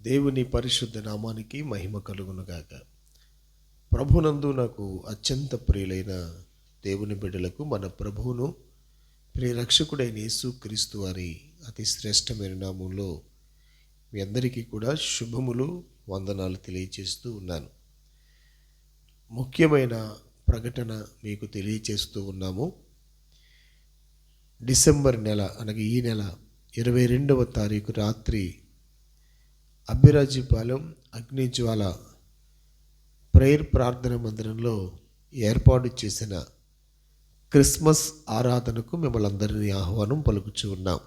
దేవుని పరిశుద్ధ నామానికి మహిమ కలుగునుగాక. ప్రభునందు నాకు అత్యంత ప్రియులైన దేవుని బిడ్డలకు మన ప్రభువును ప్రియరక్షకుడైన యేసుక్రీస్తు వారి అతి శ్రేష్టమైన నామంలో మీ అందరికీ కూడా శుభములు, వందనాలు తెలియచేస్తూ ఉన్నాను. ముఖ్యమైన ప్రకటన మీకు తెలియచేస్తూ ఉన్నాము. డిసెంబర్ నెల అనగా ఈ నెల 22వ తారీఖు రాత్రి అబ్బిరాజుపాలెం అగ్నిజ్వాల ప్రేయర్ ప్రార్థన మందిరంలో ఏర్పాటు చేసిన క్రిస్మస్ ఆరాధనకు మిమ్మల్ని అందరినీ ఆహ్వానం పలుకుచూ ఉన్నాం.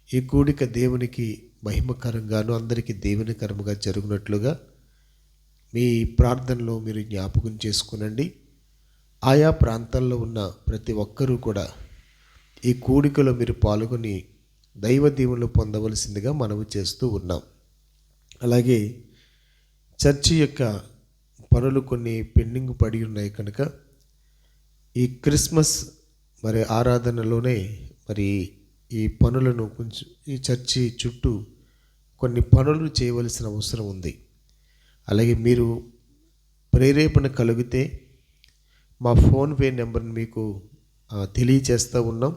ఈ కూడిక దేవునికి మహిమకరంగాను అందరికీ దీవెనకరముగా జరుగునట్లుగా మీ ప్రార్థనలో మీరు జ్ఞాపకం చేసుకునండి. ఆయా ప్రాంతాల్లో ఉన్న ప్రతి ఒక్కరూ కూడా ఈ కూడికలో మీరు పాల్గొని దైవ దీవెనలు పొందవలసిందిగా మనవి చేస్తూ ఉన్నాం. అలాగే చర్చి యొక్క పనులు కొన్ని పెండింగ్ పడి ఉన్నాయి కనుక ఈ క్రిస్మస్ ఆరాధనలోనే ఈ పనులను కొంచెం ఈ చర్చి చుట్టూ కొన్ని పనులు చేయవలసిన అవసరం ఉంది. అలాగే మీరు ప్రేరేపణ కలిగితే మా ఫోన్పే నెంబర్ని మీకు తెలియచేస్తూ ఉన్నాం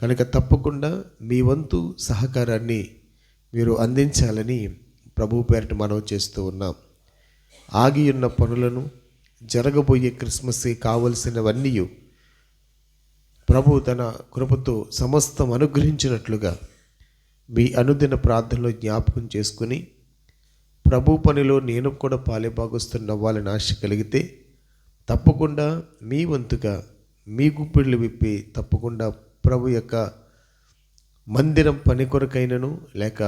కనుక తప్పకుండా మీ వంతు సహకారాన్ని మీరు అందించాలని ప్రభు పేరిట మనవి చేస్తూ ఉన్నాం. ఆగి ఉన్న పనులను, జరగబోయే క్రిస్మస్కి కావలసినవన్నీ ప్రభు తన కృపతో సమస్తం అనుగ్రహించినట్లుగా మీ అనుదిన ప్రార్థనలో జ్ఞాపకం చేసుకుని ప్రభు పనిలో నేను కూడా పాలుభాగస్తున్నవ్వాలని ఆశ కలిగితే తప్పకుండా మీ వంతుగా మీ గుప్పిళ్ళు విప్పి తప్పకుండా ప్రభు యొక్క మందిరం పని కొరకైనను లేక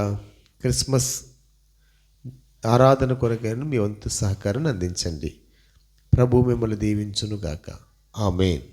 క్రిస్మస్ ఆరాధన కొరకైనా మీ వంతు సహకారాన్ని అందించండి. ప్రభు మిమ్మల్ని దీవించునుగాక. ఆమేన్.